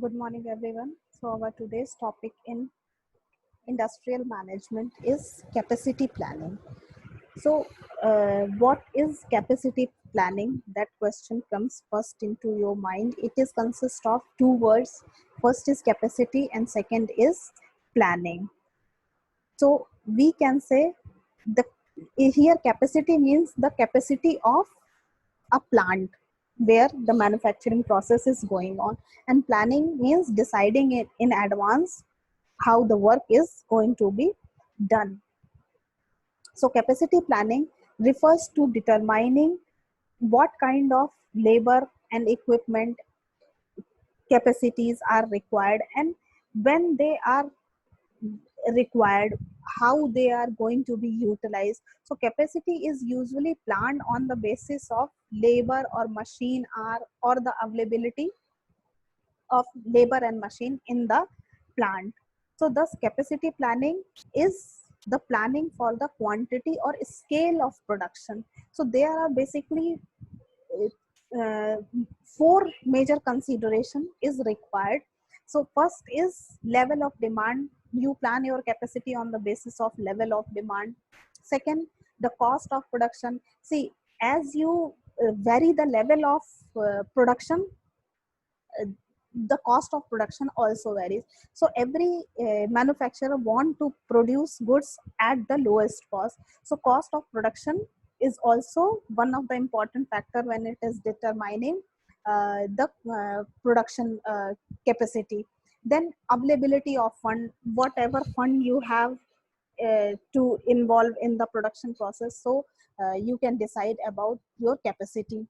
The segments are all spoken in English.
Good morning, everyone. So, our today's topic in industrial management is capacity planning. So, what is capacity planning? That question comes first into your mind. It is consist of two words. First is capacity, and second is planning. So, we can say the here capacity means the capacity of a plant where the manufacturing process is going on, and planning means deciding it in advance how the work is going to be done. So capacity planning refers to determining what kind of labor and equipment capacities are required, and when they are required, how they are going to be utilized. So capacity is usually planned on the basis of labor or machine hour, or the availability of labor and machine in the plant. So thus capacity planning is the planning for the quantity or scale of production. So there are basically uh, four major consideration is required. So first is level of demand. You plan your capacity on the basis of level of demand. Second, the cost of production. See, as you vary the level of production, uh, the cost of production also varies. So every manufacturer want to produce goods at the lowest cost. So cost of production is also one of the important factor when it is determining the production capacity. Then availability of fund, whatever fund you have to involve in the production process, so you can decide about your capacity.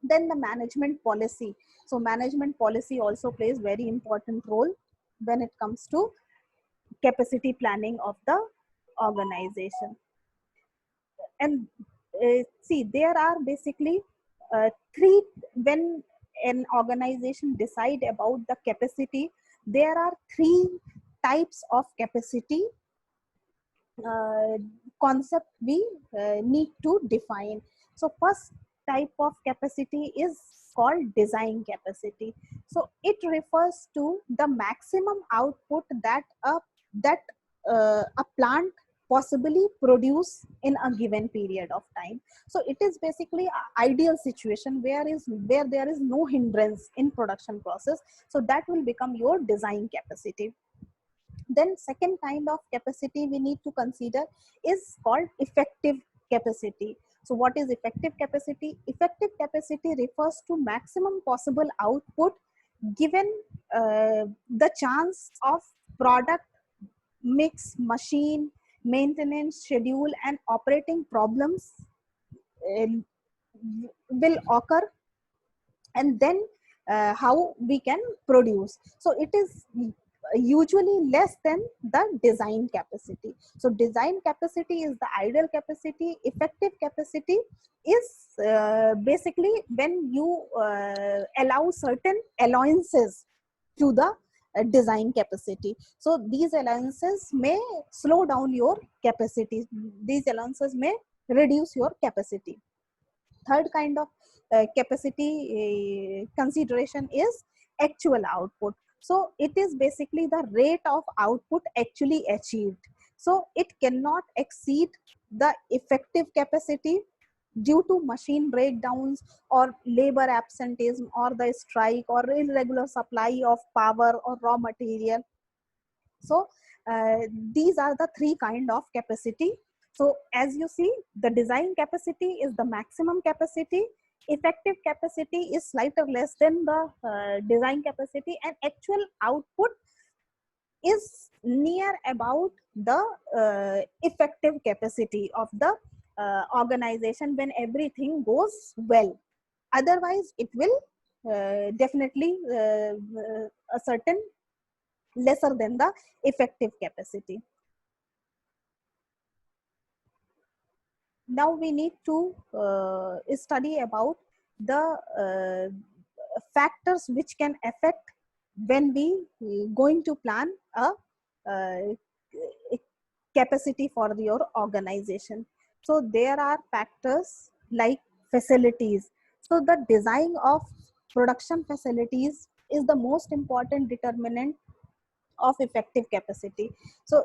Then the management policy. So management policy also plays very important role when it comes to capacity planning of the organization. And see, there are basically three, when an organization decide about the capacity, there are three types of capacity uh, concept we need to define. So first type of capacity is called design capacity. So it refers to the maximum output that a plant possibly produce in a given period of time. So it is basically an ideal situation where there is no hindrance in production process. So that will become your design capacity. Then second kind of capacity we need to consider is called effective capacity. So what is effective capacity? Effective capacity refers to maximum possible output given the chance of product mix, machine maintenance schedule, and operating problems uh, will occur, and then how we can produce. So it is usually less than the design capacity. So design capacity is the ideal capacity. Effective capacity is basically when you allow certain allowances to the design capacity. So these allowances may slow down your capacity, these allowances may reduce your capacity. Third kind of capacity consideration is actual output. So it is basically the rate of output actually achieved. So it cannot exceed the effective capacity due to machine breakdowns or labor absenteeism or the strike or irregular supply of power or raw material. So uh, these are the three kind of capacity. So as you see, the design capacity is the maximum capacity, effective capacity is slightly less than the design capacity, and actual output is near about the effective capacity of the organization when everything goes well. Otherwise it will definitely a certain lesser than the effective capacity. Now we need to study about the factors which can affect when we going to plan a uh, capacity for your organization. So there are factors like facilities. So the design of production facilities is the most important determinant of effective capacity. So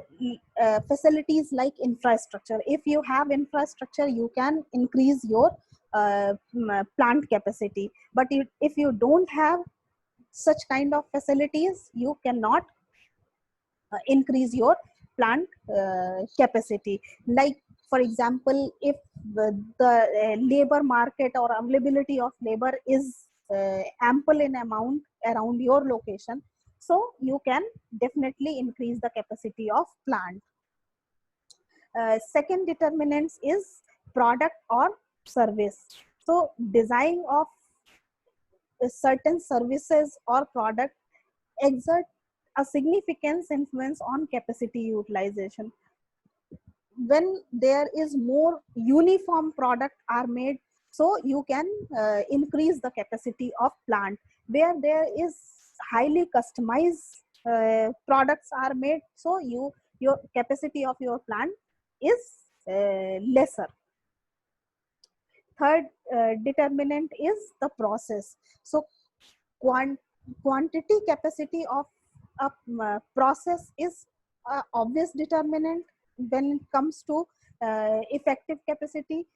facilities like infrastructure, if you have infrastructure, you can increase your plant capacity, but if you don't have such kind of facilities, you cannot increase your plant capacity. Like for example, if the labor market or availability of labor is ample in amount around your location, so you can definitely increase the capacity of plant. Second determinants is product or service. So design of certain services or product exert a significant influence on capacity utilization. When there is more uniform product are made, so you can increase the capacity of plant. Where there is highly customized products are made, so your capacity of your plant is lesser. Third determinant is the process. So quantity capacity of a process is a obvious determinant when it comes to effective capacity.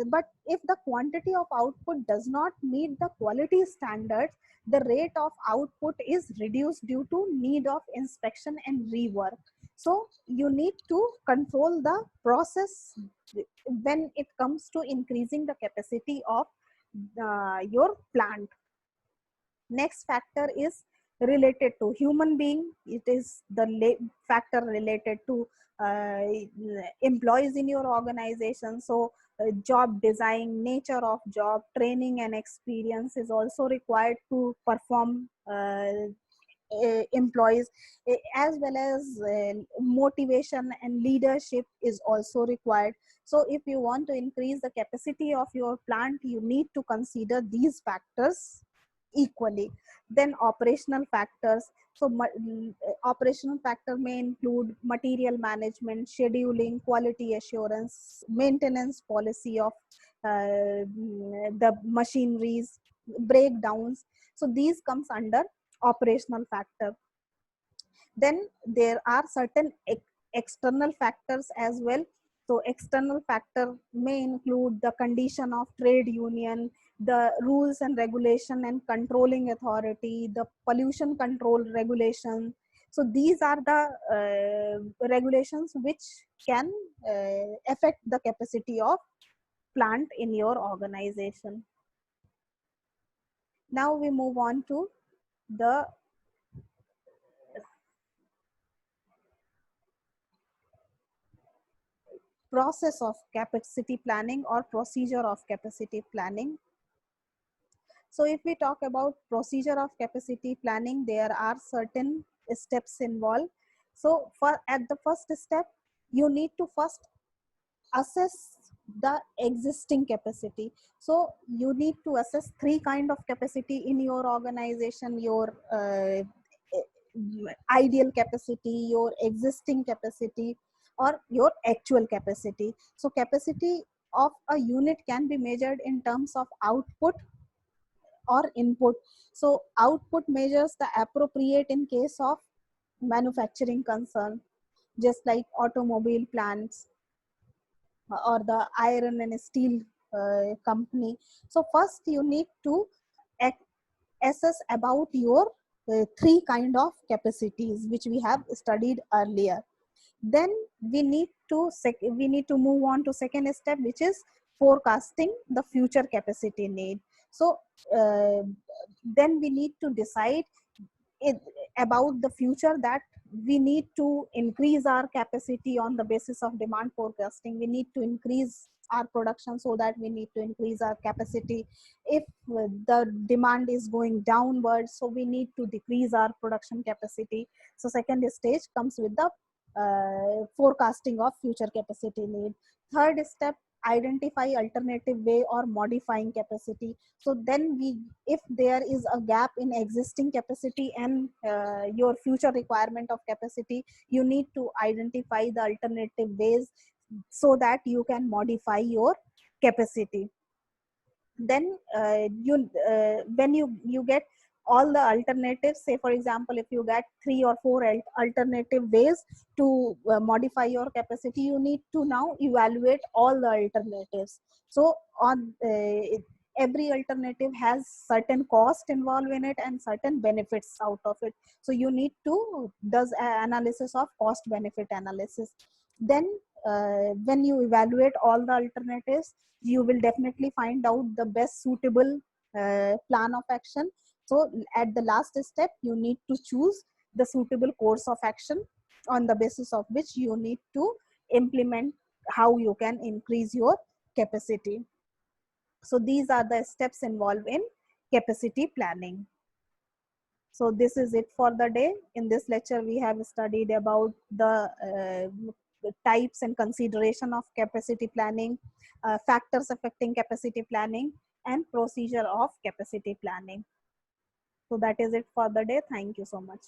But if the quantity of output does not meet the quality standards, the rate of output is reduced due to need of inspection and rework. So you need to control the process when it comes to increasing the capacity of your plant. Next factor is related to human being. It is the factor related to uh, employees in your organization. So job design, nature of job, training and experience is also required to perform employees, as well as motivation and leadership is also required. So if you want to increase the capacity of your plant, you need to consider these factors equally. Then operational factors. So operational factor may include material management, scheduling, quality assurance, maintenance policy of the machineries, breakdowns. So these comes under operational factor. Then there are certain external factors as well. So external factor may include the condition of trade union, the rules and regulation and controlling authority, the pollution control regulation. So these are the regulations which can affect the capacity of plant in your organization. Now we move on to the process of capacity planning or procedure of capacity planning. So if we talk about procedure of capacity planning, there are certain steps involved. So at the first step, you need to first assess the existing capacity. So you need to assess three kind of capacity in your organization: your ideal capacity, your existing capacity, or your actual capacity. So capacity of a unit can be measured in terms of output or input. So output measures the appropriate in case of manufacturing concern, just like automobile plants or the iron and steel company. So first you need to assess about your three kind of capacities which we have studied earlier. Then we need to move on to second step, which is forecasting the future capacity need. So uh, then we need to decide it, about the future, that we need to increase our capacity on the basis of demand forecasting. We need to increase our production, so that we need to increase our capacity. If the demand is going downwards, so we need to decrease our production capacity. So second stage comes with the forecasting of future capacity need. Third step, identify alternative way or modifying capacity. So then if there is a gap in existing capacity and your future requirement of capacity, you need to identify the alternative ways so that you can modify your capacity. Then when you get all the alternatives. Say for example, if you get 3 or 4 alternative ways to modify your capacity, you need to now evaluate all the alternatives. So on every alternative has certain cost involved in it and certain benefits out of it. So you need to does analysis of cost benefit analysis. Then when you evaluate all the alternatives, you will definitely find out the best suitable plan of action. So at the last step, you need to choose the suitable course of action on the basis of which you need to implement how you can increase your capacity. So these are the steps involved in capacity planning. So this is it for the day. In this lecture, we have studied about the types and consideration of capacity planning, factors affecting capacity planning, and procedure of capacity planning. So that is it for the day. Thank you so much.